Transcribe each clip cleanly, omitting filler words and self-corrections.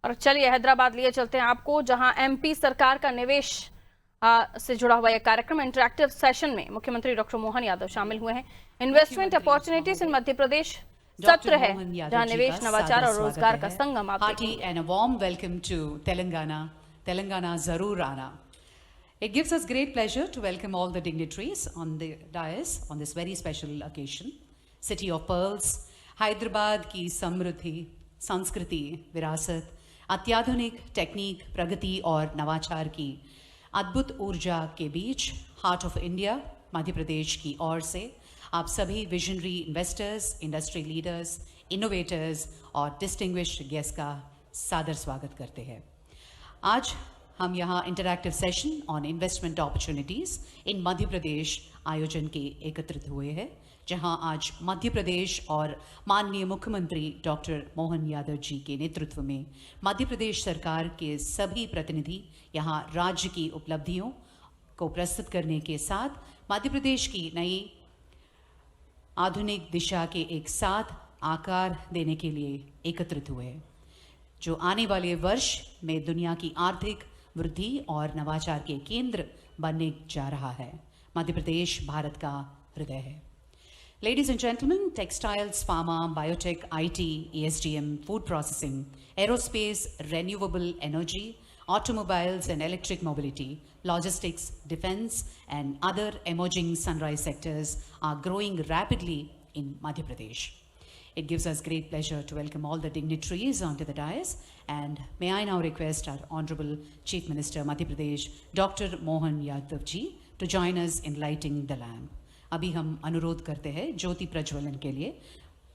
और चलिए हैदराबाद लिए चलते हैं आपको, जहां एमपी सरकार का निवेश से जुड़ा हुआ यह कार्यक्रम इंटरैक्टिव सेशन में मुख्यमंत्री डॉक्टर मोहन यादव शामिल हुए हैं। इन्वेस्टमेंट अपॉर्चुनिटीज इन मध्य प्रदेश सत्र है, जहां निवेश, नवाचार और रोजगार का संगम आप देखेंगे। And a warm welcome to Telangana Zarur Ana. It gives us great pleasure to welcome all the dignitaries on the dais on this very special occasion. City of Pearls, Hyderabad की समृद्धि, संस्कृति, विरासत, अत्याधुनिक टेक्निक, प्रगति और नवाचार की अद्भुत ऊर्जा के बीच heart of India Madhya Pradesh की ओर से आप सभी visionary investors, industry leaders, innovators और डिस्टिंग्विश्ड गेस्ट का सादर स्वागत करते हैं। आज हम यहाँ interactive session on investment opportunities in Madhya Pradesh आयोजन के एकत्रित हुए हैं, जहाँ आज मध्य प्रदेश और माननीय मुख्यमंत्री डॉक्टर मोहन यादव जी के नेतृत्व में मध्य प्रदेश सरकार के सभी प्रतिनिधि यहाँ राज्य की उपलब्धियों को प्रस्तुत करने के साथ मध्य प्रदेश की नई आधुनिक दिशा के एक साथ आकार देने के लिए एकत्रित हुए हैं, जो आने वाले वर्ष में दुनिया की आर्थिक वृद्धि और नवाचार के केंद्र बनने जा रहा है। मध्य प्रदेश भारत का हृदय है। Ladies and gentlemen, textiles, pharma, biotech, IT, ESDM, food processing, aerospace, renewable energy, automobiles and electric mobility, logistics, defense, and other emerging sunrise sectors are growing rapidly in Madhya Pradesh. It gives us great pleasure to welcome all the dignitaries onto the dais, and may I now request our Honorable Chief Minister Madhya Pradesh, Dr. Mohan Yadav ji, to join us in lighting the lamp. अभी हम अनुरोध करते हैं ज्योति प्रज्वलन के लिए।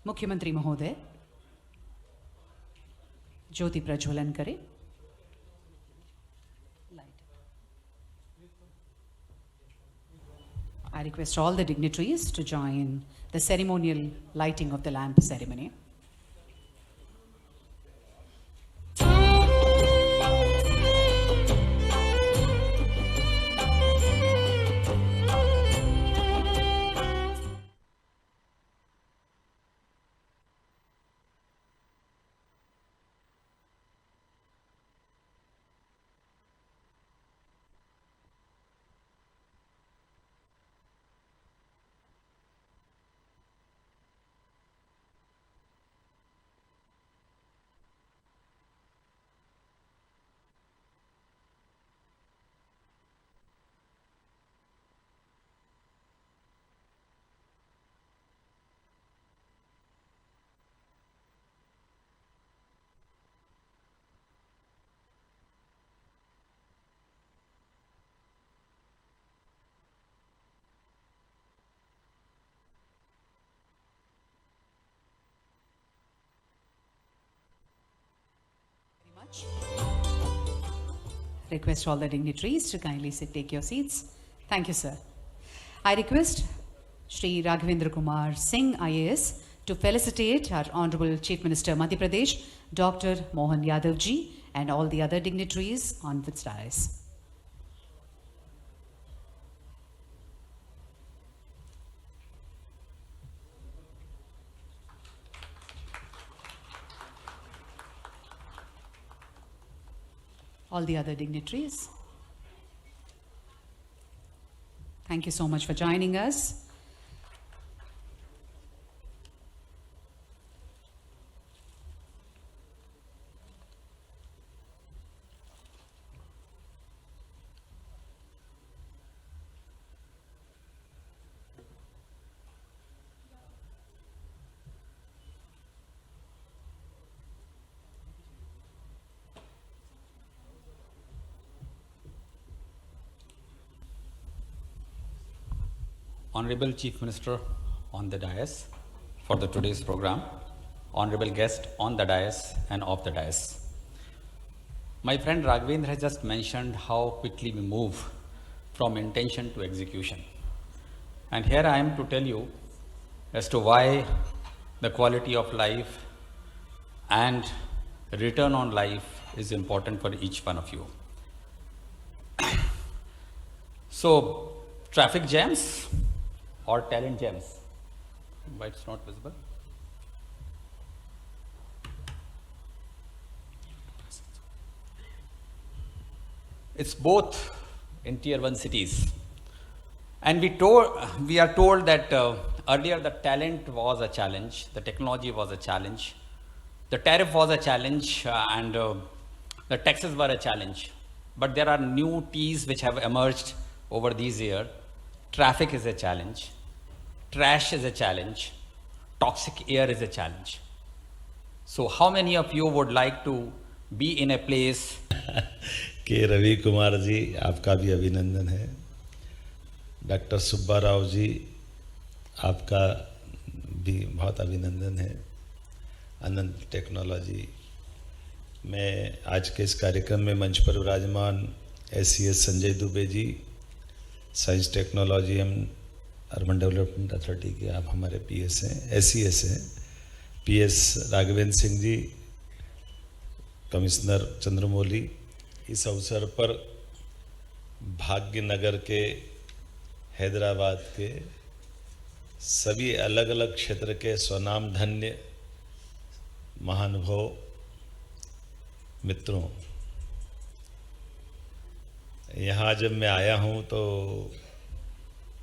मुख्यमंत्री महोदय ज्योति प्रज्वलन करें। I request all the dignitaries to join the ceremonial lighting of the lamp ceremony. Request all the dignitaries to kindly take your seats. Thank you, sir. I request Shri Raghavendra Kumar Singh, IAS, to felicitate our Honorable Chief Minister Madhya Pradesh, Dr. Mohan Yadav ji, and all the other dignitaries on the dais. All the other dignitaries. Thank you so much for joining us. Honorable Chief Minister on the dais for the today's program, honorable guest on the dais and off the dais. My friend Raghavendra has just mentioned how quickly we move from intention to execution. And here I am to tell you as to why the quality of life and return on life is important for each one of you. So, traffic jams or talent jams? Why it's not visible? It's both in tier 1 cities. And we are told that earlier the talent was a challenge, the technology was a challenge, the tariff was a challenge, and the taxes were a challenge. But there are new T's which have emerged over these years. Traffic is a challenge, trash is a challenge, toxic air is a challenge. So how many of you would like to be in a place? के रवि कुमार जी, आपका भी अभिनंदन है। Doctor Subba Rao ji, आपका भी बहुत अभिनंदन है। अनंत टेक्नोलॉजी, मैं आज के इस कार्यक्रम में मंच पर विराजमान SCS Sanjay Dubey ji, science technology and urban development authority के आप हमारे PS हैं, SCS हैं, PS राघवेंद्र सिंह जी, कमिश्नर चंद्रमौली, इस अवसर पर भाग्यनगर के, हैदराबाद के सभी अलग अलग क्षेत्र के स्वनाम धन्य महानुभाव मित्रों, यहाँ जब मैं आया हूँ तो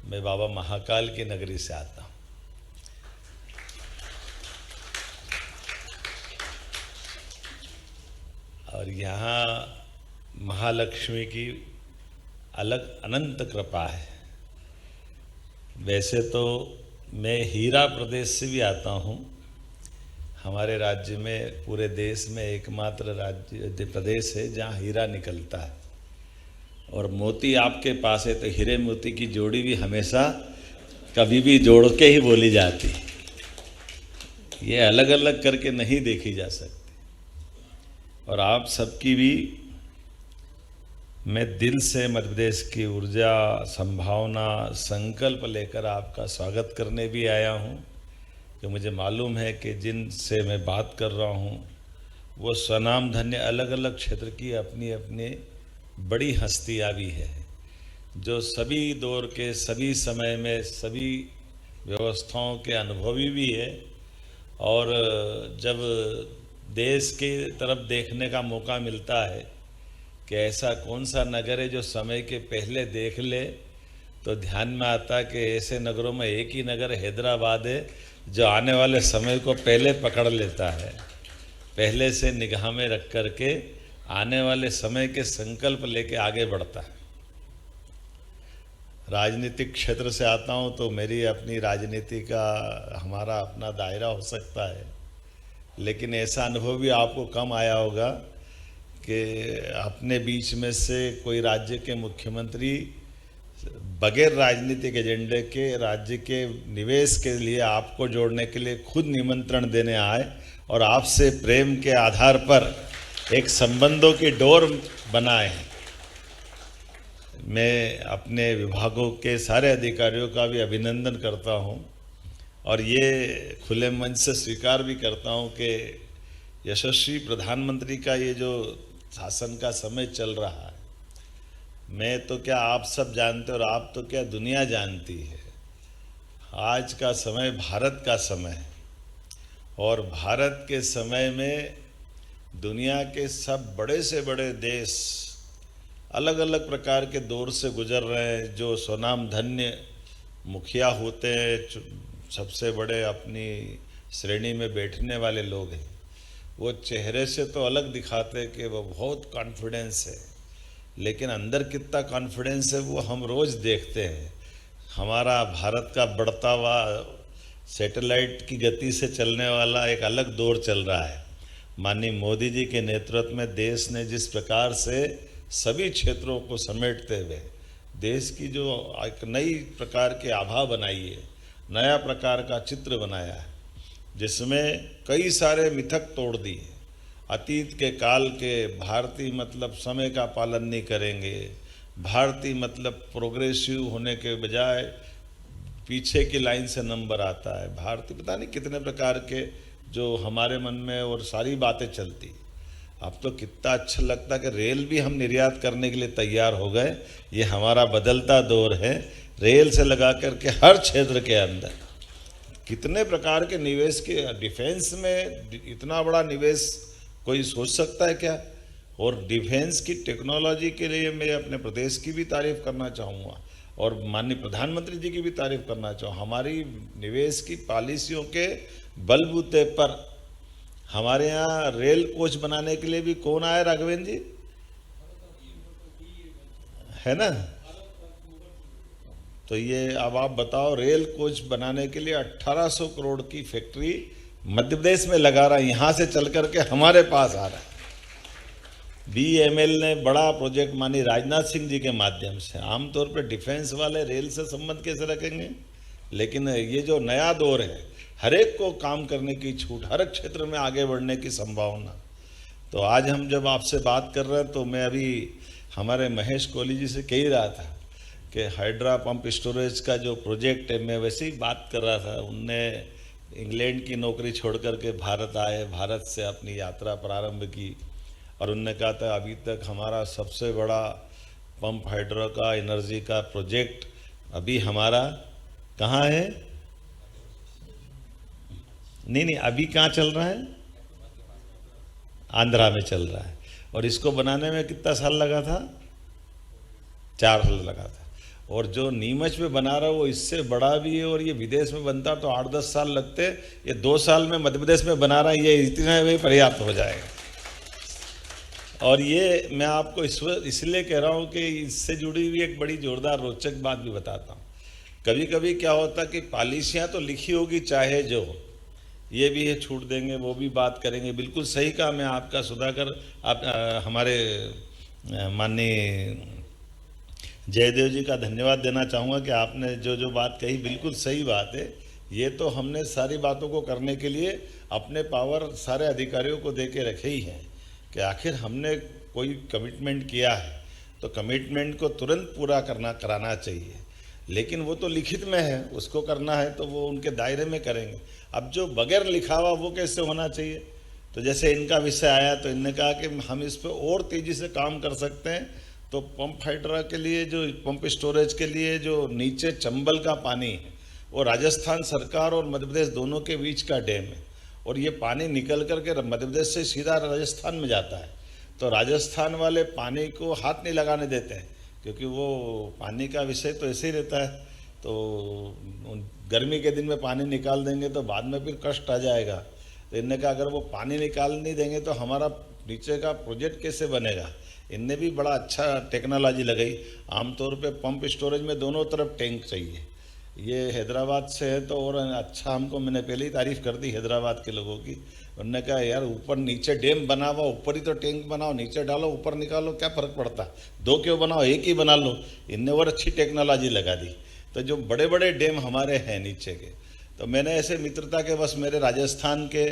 मैं बाबा महाकाल की नगरी से आता हूँ। और यहाँ महालक्ष्मी की अलग अनंत कृपा है। वैसे तो मैं हीरा प्रदेश से भी आता हूँ। हमारे राज्य में, पूरे देश में एकमात्र राज्य प्रदेश है जहाँ हीरा निकलता है, और मोती आपके पास है, तो हीरे मोती की जोड़ी भी हमेशा कभी भी जोड़ के ही बोली जाती। ये अलग अलग करके नहीं देखी जा सकती। और आप सबकी भी मैं दिल से मध्य प्रदेश की ऊर्जा, संभावना, संकल्प लेकर आपका स्वागत करने भी आया हूँ, कि मुझे मालूम है कि जिनसे मैं बात कर रहा हूँ वो स्वनाम धन्य अलग अलग क्षेत्र की अपनी अपनी बड़ी हस्तियाँ भी है, जो सभी दौर के, सभी समय में, सभी व्यवस्थाओं के अनुभवी भी है। और जब देश की तरफ देखने का मौका मिलता है कि ऐसा कौन सा नगर है जो समय के पहले देख ले, तो ध्यान में आता कि ऐसे नगरों में एक ही नगर हैदराबाद है जो आने वाले समय को पहले पकड़ लेता है, पहले से निगाह में रख कर के आने वाले समय के संकल्प लेके आगे बढ़ता है। राजनीतिक क्षेत्र से आता हूँ तो मेरी अपनी राजनीति का हमारा अपना दायरा हो सकता है, लेकिन ऐसा अनुभव भी आपको कम आया होगा कि अपने बीच में से कोई राज्य के मुख्यमंत्री बगैर राजनीतिक एजेंडे के राज्य के निवेश के लिए आपको जोड़ने के लिए खुद निमंत्रण देने आए और आपसे प्रेम के आधार पर एक संबंधों की डोर बनाए। मैं अपने विभागों के सारे अधिकारियों का भी अभिनंदन करता हूं, और ये खुले मंच से स्वीकार भी करता हूं कि यशस्वी प्रधानमंत्री का ये जो शासन का समय चल रहा है, मैं तो क्या आप सब जानते और आप तो क्या दुनिया जानती है। आज का समय भारत का समय है, और भारत के समय में दुनिया के सब बड़े से बड़े देश अलग अलग प्रकार के दौर से गुजर रहे हैं। जो स्वनाम धन्य मुखिया होते हैं, सबसे बड़े अपनी श्रेणी में बैठने वाले लोग हैं, वो चेहरे से तो अलग दिखाते कि वो बहुत कॉन्फिडेंस है, लेकिन अंदर कितना कॉन्फिडेंस है वो हम रोज़ देखते हैं। हमारा भारत का बढ़ता हुआ सैटेलाइट की गति से चलने वाला एक अलग दौर चल रहा है। माननीय मोदी जी के नेतृत्व में देश ने जिस प्रकार से सभी क्षेत्रों को समेटते हुए देश की जो एक नई प्रकार की आभा बनाई है, नया प्रकार का चित्र बनाया है, जिसमें कई सारे मिथक तोड़ दिए। अतीत के काल के भारतीय मतलब समय का पालन नहीं करेंगे, भारतीय मतलब प्रोग्रेसिव होने के बजाय पीछे की लाइन से नंबर आता है, भारतीय पता नहीं कितने प्रकार के जो हमारे मन में और सारी बातें चलती। अब तो कितना अच्छा लगता है कि रेल भी हम निर्यात करने के लिए तैयार हो गए। ये हमारा बदलता दौर है। रेल से लगा करके हर क्षेत्र के अंदर कितने प्रकार के निवेश के, डिफेंस में इतना बड़ा निवेश कोई सोच सकता है क्या? और डिफेंस की टेक्नोलॉजी के लिए मैं अपने प्रदेश की भी तारीफ करना चाहूँगा और माननीय प्रधानमंत्री जी की भी तारीफ करना चाहूँ। हमारी निवेश की पॉलिसियों के बलबूते पर हमारे यहाँ रेल कोच बनाने के लिए भी कौन आया राघवेंद्र जी, है ना? तो ये अब आप बताओ, रेल कोच बनाने के लिए 1800 करोड़ की फैक्ट्री मध्य प्रदेश में लगा रहा है, यहाँ से चल करके हमारे पास आ रहा है। BML ने बड़ा प्रोजेक्ट मानी राजनाथ सिंह जी के माध्यम से। आमतौर पर डिफेंस वाले रेल से संबंध कैसे रखेंगे, लेकिन ये जो नया दौर है, हर एक को काम करने की छूट, हर एक क्षेत्र में आगे बढ़ने की संभावना। तो आज हम जब आपसे बात कर रहे हैं तो मैं अभी हमारे महेश कोहली जी से कह ही रहा था कि हाइड्रा पंप स्टोरेज का जो प्रोजेक्ट है, मैं वैसे ही बात कर रहा था। उनने इंग्लैंड की नौकरी छोड़ करके भारत आए, भारत से अपनी यात्रा प्रारंभ की और उनने कहा था अभी तक हमारा सबसे बड़ा पंप हाइड्रो का एनर्जी का प्रोजेक्ट अभी हमारा कहाँ है? नहीं, अभी कहाँ चल रहा है? आंध्रा में चल रहा है। और इसको बनाने में कितना साल लगा था? 4 साल लगा था। और जो नीमच में बना रहा है वो इससे बड़ा भी है, और ये विदेश में बनता तो 8-10 साल लगते, ये 2 साल में मध्य प्रदेश में बना रहा है, ये इतना में पर्याप्त हो जाएगा। और ये मैं आपको इसलिए कह रहा हूँ कि इससे जुड़ी हुई एक बड़ी जोरदार रोचक बात भी बताता हूँ। कभी कभी क्या होता कि पॉलिसियाँ तो लिखी होगी चाहे जो, ये भी है छूट देंगे, वो भी बात करेंगे, बिल्कुल सही कहा। मैं आपका सुधाकर आप हमारे माननीय जयदेव जी का धन्यवाद देना चाहूँगा कि आपने जो बात कही बिल्कुल सही बात है। ये तो हमने सारी बातों को करने के लिए अपने पावर सारे अधिकारियों को दे के रखे ही हैं कि आखिर हमने कोई कमिटमेंट किया है तो कमिटमेंट को तुरंत पूरा कराना चाहिए। लेकिन वो तो लिखित में है, उसको करना है तो वो उनके दायरे में करेंगे। अब जो बगैर लिखा हुआ वो कैसे होना चाहिए? तो जैसे इनका विषय आया तो इनने कहा कि हम इस पर और तेज़ी से काम कर सकते हैं। तो पंप हाइड्रा के लिए, जो पंप स्टोरेज के लिए जो नीचे चंबल का पानी है, वो राजस्थान सरकार और मध्य प्रदेश दोनों के बीच का डैम है, और ये पानी निकल करके मध्य प्रदेश से सीधा राजस्थान में जाता है। तो राजस्थान वाले पानी को हाथ नहीं लगाने देते हैं, क्योंकि वो पानी का विषय तो ऐसे ही रहता है। तो गर्मी के दिन में पानी निकाल देंगे तो बाद में फिर कष्ट आ जाएगा। तो इनने कहा अगर वो पानी निकाल नहीं देंगे तो हमारा नीचे का प्रोजेक्ट कैसे बनेगा। इनने भी बड़ा अच्छा टेक्नोलॉजी लगाई। आमतौर पे पंप स्टोरेज में दोनों तरफ टैंक चाहिए। ये हैदराबाद से है तो और अच्छा, हमको मैंने पहले ही तारीफ़ कर दी हैदराबाद के लोगों की। उन्होंने कहा यार ऊपर नीचे डैम बना हुआ, ऊपर ही तो टैंक बनाओ, नीचे डालो ऊपर निकालो, क्या फ़र्क पड़ता, 2 क्यों बनाओ, एक ही बना लो। इनने और अच्छी टेक्नोलॉजी लगा दी। तो जो बड़े बड़े डैम हमारे हैं नीचे के, तो मैंने ऐसे मित्रता के बस मेरे राजस्थान के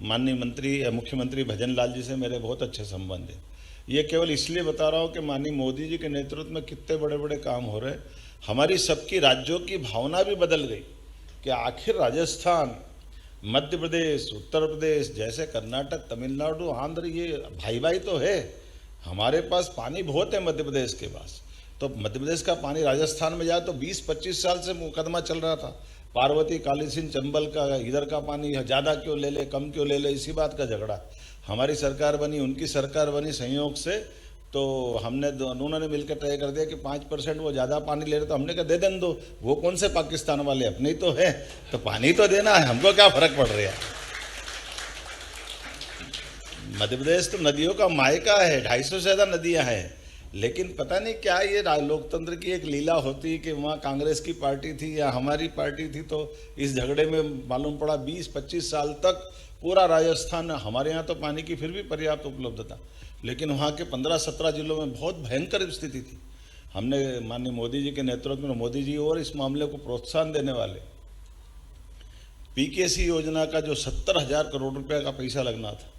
माननीय मुख्यमंत्री भजन लाल जी से मेरे बहुत अच्छे संबंध हैं। ये केवल इसलिए बता रहा हूँ कि माननीय मोदी जी के नेतृत्व में कितने बड़े बड़े काम हो रहे हैं। हमारी सबकी राज्यों की भावना भी बदल गई कि आखिर राजस्थान, मध्य प्रदेश, उत्तर प्रदेश जैसे कर्नाटक, तमिलनाडु, आंध्र, ये भाई भाई तो है। हमारे पास पानी बहुत है मध्य प्रदेश के पास, तो मध्य प्रदेश का पानी राजस्थान में जाए तो 20-25 साल से मुकदमा चल रहा था। पार्वती, काली सिंध, चंबल का, इधर का पानी ज़्यादा क्यों ले ले, कम क्यों ले ले, इसी बात का झगड़ा। हमारी सरकार बनी, उनकी सरकार बनी संयोग से, तो हमने उन्होंने मिलकर तय कर दिया कि 5% वो ज़्यादा पानी ले रहे, तो हमने कहा दे दें दो, वो कौन से पाकिस्तान वाले, अपने ही तो है, तो पानी तो देना है, हमको क्या फ़र्क पड़ रहा है। मध्य प्रदेश तो नदियों का मायका है, 250 से ज़्यादा नदियाँ हैं। लेकिन पता नहीं क्या ये लोकतंत्र की एक लीला होती कि वहाँ कांग्रेस की पार्टी थी या हमारी पार्टी थी, तो इस झगड़े में मालूम पड़ा 20-25 साल तक पूरा राजस्थान, हमारे यहाँ तो पानी की फिर भी पर्याप्त उपलब्धता, लेकिन वहाँ के 15-17 जिलों में बहुत भयंकर स्थिति थी। हमने माननीय मोदी जी के नेतृत्व में, मोदी जी और इस मामले को प्रोत्साहन देने वाले PKC योजना का जो 70,000 करोड़ रुपये का पैसा लगना था,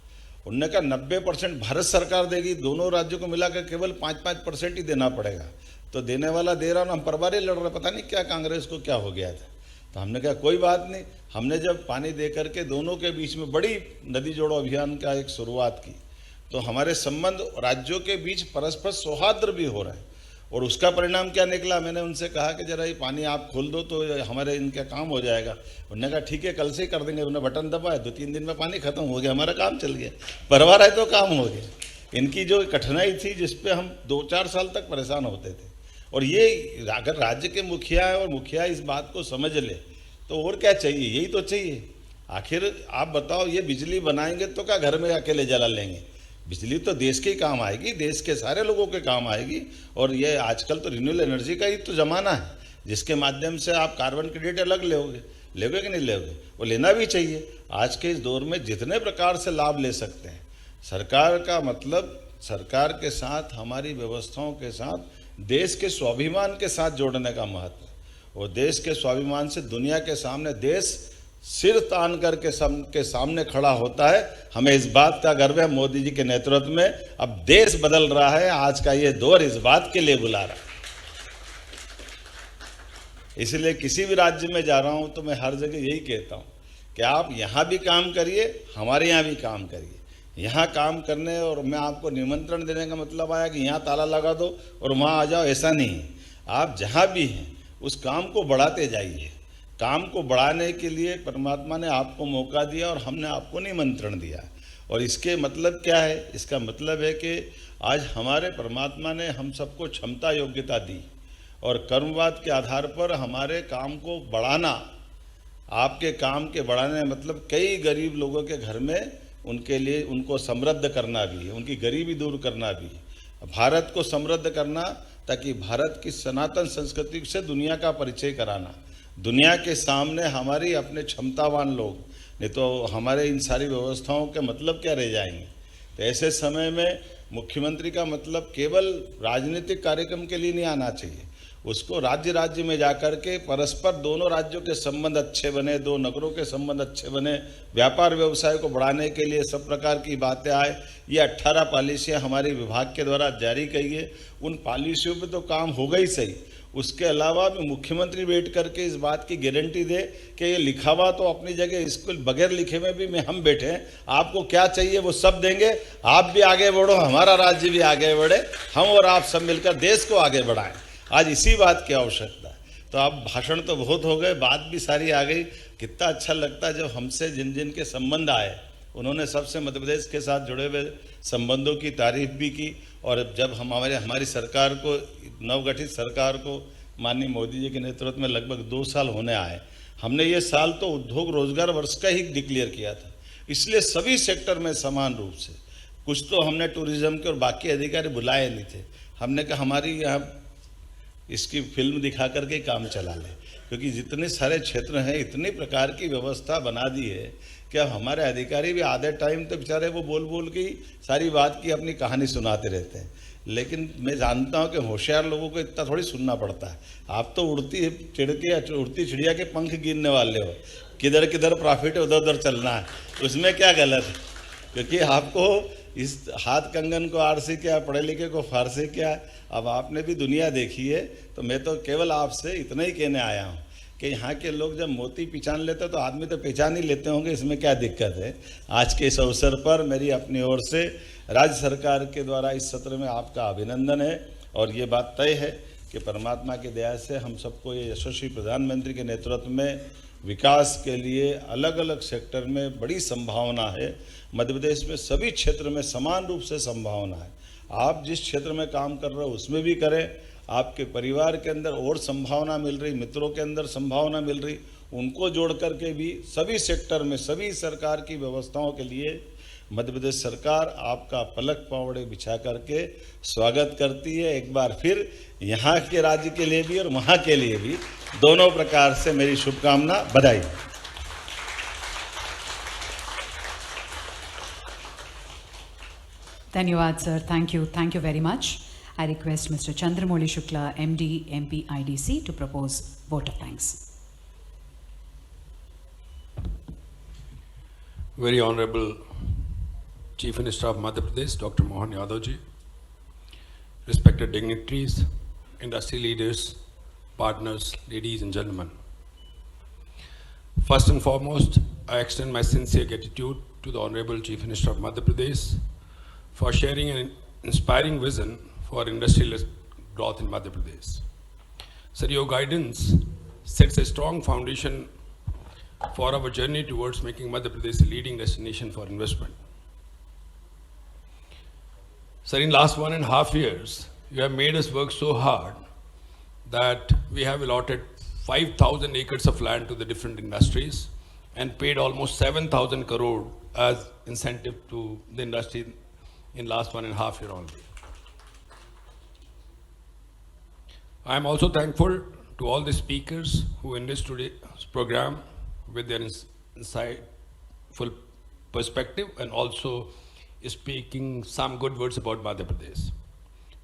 उनने कहा 90% भारत सरकार देगी, दोनों राज्यों को मिलाकर केवल 5-5% ही देना पड़ेगा। तो देने वाला दे रहा ना, हम परबारी लड़ रहे, पता नहीं क्या कांग्रेस को क्या हो गया था। तो हमने कहा कोई बात नहीं। हमने जब पानी दे करके दोनों के बीच में बड़ी नदी जोड़ो अभियान का एक शुरुआत की, तो हमारे संबंध राज्यों के बीच परस्पर सौहार्द भी हो रहा है। और उसका परिणाम क्या निकला, मैंने उनसे कहा कि जरा ये पानी आप खोल दो तो हमारे इनका काम हो जाएगा। उन्होंने कहा ठीक है कल से ही कर देंगे। उन्होंने बटन दबाया, 2-3 दिन में पानी खत्म हो गया, हमारा काम चल गया, परवार है तो काम हो गया। इनकी जो कठिनाई थी जिस पे हम 2-4 साल तक परेशान होते थे, और ये अगर राज्य के मुखिया है और मुखिया इस बात को समझ ले तो और क्या चाहिए, यही तो चाहिए। आखिर आप बताओ, ये बिजली बनाएंगे तो क्या घर में अकेले जला लेंगे? बिजली तो देश के काम आएगी, देश के सारे लोगों के काम आएगी। और ये आजकल तो रिन्यूएबल एनर्जी का ही तो ज़माना है, जिसके माध्यम से आप कार्बन क्रेडिट अलग लोगे कि नहीं लोगे? वो लेना भी चाहिए। आज के इस दौर में जितने प्रकार से लाभ ले सकते हैं, सरकार का मतलब सरकार के साथ, हमारी व्यवस्थाओं के साथ देश के स्वाभिमान के साथ जोड़ने का महत्व है। और देश के स्वाभिमान से दुनिया के सामने देश सिर तान करके सबके सामने खड़ा होता है। हमें इस बात का गर्व है, मोदी जी के नेतृत्व में अब देश बदल रहा है। आज का ये दौर इस बात के लिए बुला रहा है। इसलिए किसी भी राज्य में जा रहा हूं तो मैं हर जगह यही कहता हूं कि आप यहां भी काम करिए, हमारे यहां भी काम करिए। यहाँ काम करने और मैं आपको निमंत्रण देने का मतलब आया कि यहाँ ताला लगा दो और वहाँ आ जाओ, ऐसा नहीं है। आप जहाँ भी हैं उस काम को बढ़ाते जाइए। काम को बढ़ाने के लिए परमात्मा ने आपको मौका दिया और हमने आपको निमंत्रण दिया। और इसके मतलब क्या है? इसका मतलब है कि आज हमारे परमात्मा ने हम सबको क्षमता योग्यता दी और कर्मवाद के आधार पर हमारे काम को बढ़ाना, आपके काम के बढ़ाने मतलब कई गरीब लोगों के घर में उनके लिए उनको समृद्ध करना भी है, उनकी गरीबी दूर करना भी है, भारत को समृद्ध करना ताकि भारत की सनातन संस्कृति से दुनिया का परिचय कराना, दुनिया के सामने हमारी अपने क्षमतावान लोग, नहीं तो हमारे इन सारी व्यवस्थाओं के मतलब क्या रह जाएंगे। तो ऐसे समय में मुख्यमंत्री का मतलब केवल राजनीतिक कार्यक्रम के लिए नहीं आना चाहिए, उसको राज्य राज्य में जाकर के परस्पर दोनों राज्यों के संबंध अच्छे बने, दो नगरों के संबंध अच्छे बने, व्यापार व्यवसाय को बढ़ाने के लिए सब प्रकार की बातें आए। ये 18 पॉलिसियाँ हमारे विभाग के द्वारा जारी की है। उन पॉलिसियों पे तो काम होगा ही सही, उसके अलावा भी मुख्यमंत्री बैठ करके इस बात की गारंटी दे कि ये लिखा हुआ तो अपनी जगह, इसको बगैर लिखे में भी में हम बैठे हैं, आपको क्या चाहिए वो सब देंगे, आप भी आगे बढ़ो, हमारा राज्य भी आगे बढ़े, हम और आप सब मिलकर देश को आगे बढ़ाएं। आज इसी बात की आवश्यकता है। तो अब भाषण तो बहुत हो गए, बात भी सारी आ गई। कितना अच्छा लगता है जब हमसे जिन जिन के संबंध आए उन्होंने सबसे मध्य प्रदेश के साथ जुड़े हुए संबंधों की तारीफ भी की। और जब हमारी सरकार को, नवगठित सरकार को माननीय मोदी जी के नेतृत्व में लगभग 2 साल होने आए, हमने ये साल तो उद्योग रोजगार वर्ष का ही डिक्लेयर किया था। इसलिए सभी सेक्टर में समान रूप से, कुछ तो हमने टूरिज्म के और बाकी अधिकारी बुलाए नहीं थे, हमने कहा हमारी यहाँ इसकी फिल्म दिखा करके काम चला ले, क्योंकि जितने सारे क्षेत्र हैं इतनी प्रकार की व्यवस्था बना दी है कि अब हमारे अधिकारी भी आधे टाइम तो बेचारे वो बोल बोल के सारी बात की अपनी कहानी सुनाते रहते हैं। लेकिन मैं जानता हूं कि होशियार लोगों को इतना थोड़ी सुनना पड़ता है। आप तो उड़ती चिड़िया के पंख गिनने वाले हो, किधर किधर प्रॉफिट है उधर उधर चलना है, उसमें क्या गलत है? क्योंकि आपको इस हाथ कंगन को आरसी क्या, पढ़े लिखे को फारसी क्या, अब आपने भी दुनिया देखी है। तो मैं तो केवल आपसे इतना ही कहने आया हूँ कि यहाँ के लोग जब मोती पहचान लेते तो आदमी तो पहचान ही लेते होंगे, इसमें क्या दिक्कत है। आज के इस अवसर पर मेरी अपनी ओर से राज्य सरकार के द्वारा इस सत्र में आपका अभिनंदन है। और ये बात तय है कि परमात्मा की दया से हम सबको ये यशस्वी प्रधानमंत्री के नेतृत्व में विकास के लिए अलग अलग सेक्टर में बड़ी संभावना है। मध्य प्रदेश में सभी क्षेत्र में समान रूप से संभावना है। आप जिस क्षेत्र में काम कर रहे हो उसमें भी करें, आपके परिवार के अंदर और संभावना मिल रही, मित्रों के अंदर संभावना मिल रही, उनको जोड़ करके भी सभी सेक्टर में सभी सरकार की व्यवस्थाओं के लिए मध्य प्रदेश सरकार आपका पलक पावड़े बिछा करके स्वागत करती है। एक बार फिर यहाँ के राज्य के लिए भी और वहाँ के लिए भी दोनों प्रकार से मेरी शुभकामना, बधाई। Dhanyawad, sir. Thank you. Thank you very much. I request Mr. Chandramouli Shukla, MD, MP, IDC, to propose vote of thanks. Very Honorable Chief Minister of Madhya Pradesh, Dr. Mohan Yadav ji, respected dignitaries, industry leaders, partners, ladies and gentlemen. First and foremost, I extend my sincere gratitude to the Honorable Chief Minister of Madhya Pradesh for sharing an inspiring vision for industrial growth in Madhya Pradesh. Sir, your guidance sets a strong foundation for our journey towards making Madhya Pradesh a leading destination for investment. Sir, in last 1.5 years, you have made us work so hard that we have allotted 5,000 acres of land to the different industries and paid almost 7,000 crore as incentive to the industry in last 1.5 years only. I am also thankful to all the speakers who in this today's program with their insightful perspective and also speaking some good words about Madhya Pradesh.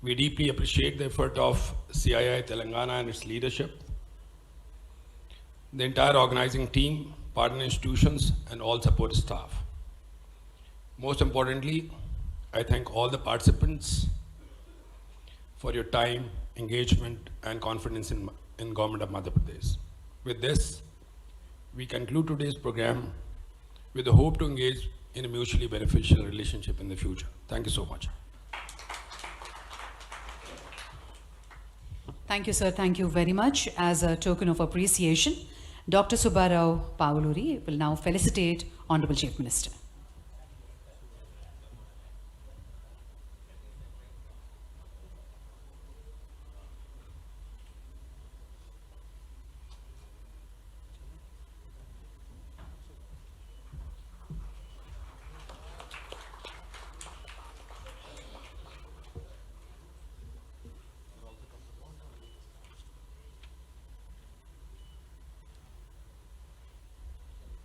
We deeply appreciate the effort of CII Telangana and its leadership, the entire organizing team, partner institutions, and all support staff. Most importantly, I thank all the participants for your time, engagement, and confidence in Government of Madhya Pradesh. With this, we conclude today's program with the hope to engage in a mutually beneficial relationship in the future. Thank you so much. Thank you, sir. Thank you very much. As a token of appreciation, Dr. Subbarao Pavuluri will now felicitate Honorable Chief Minister.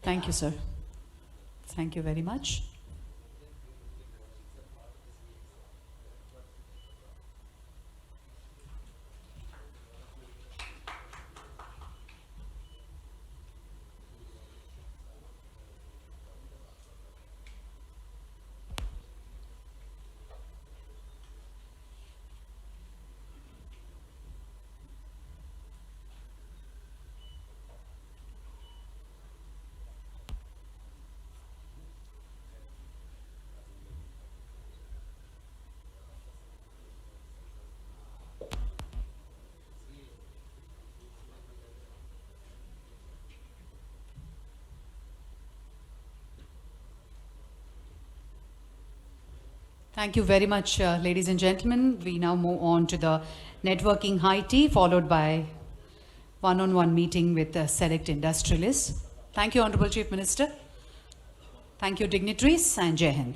Thank you, sir. Thank you very much. Thank you very much, ladies and gentlemen. We now move on to the networking high tea, followed by one-on-one meeting with select industrialists. Thank you, Honorable Chief Minister. Thank you, dignitaries, and Jai Hind.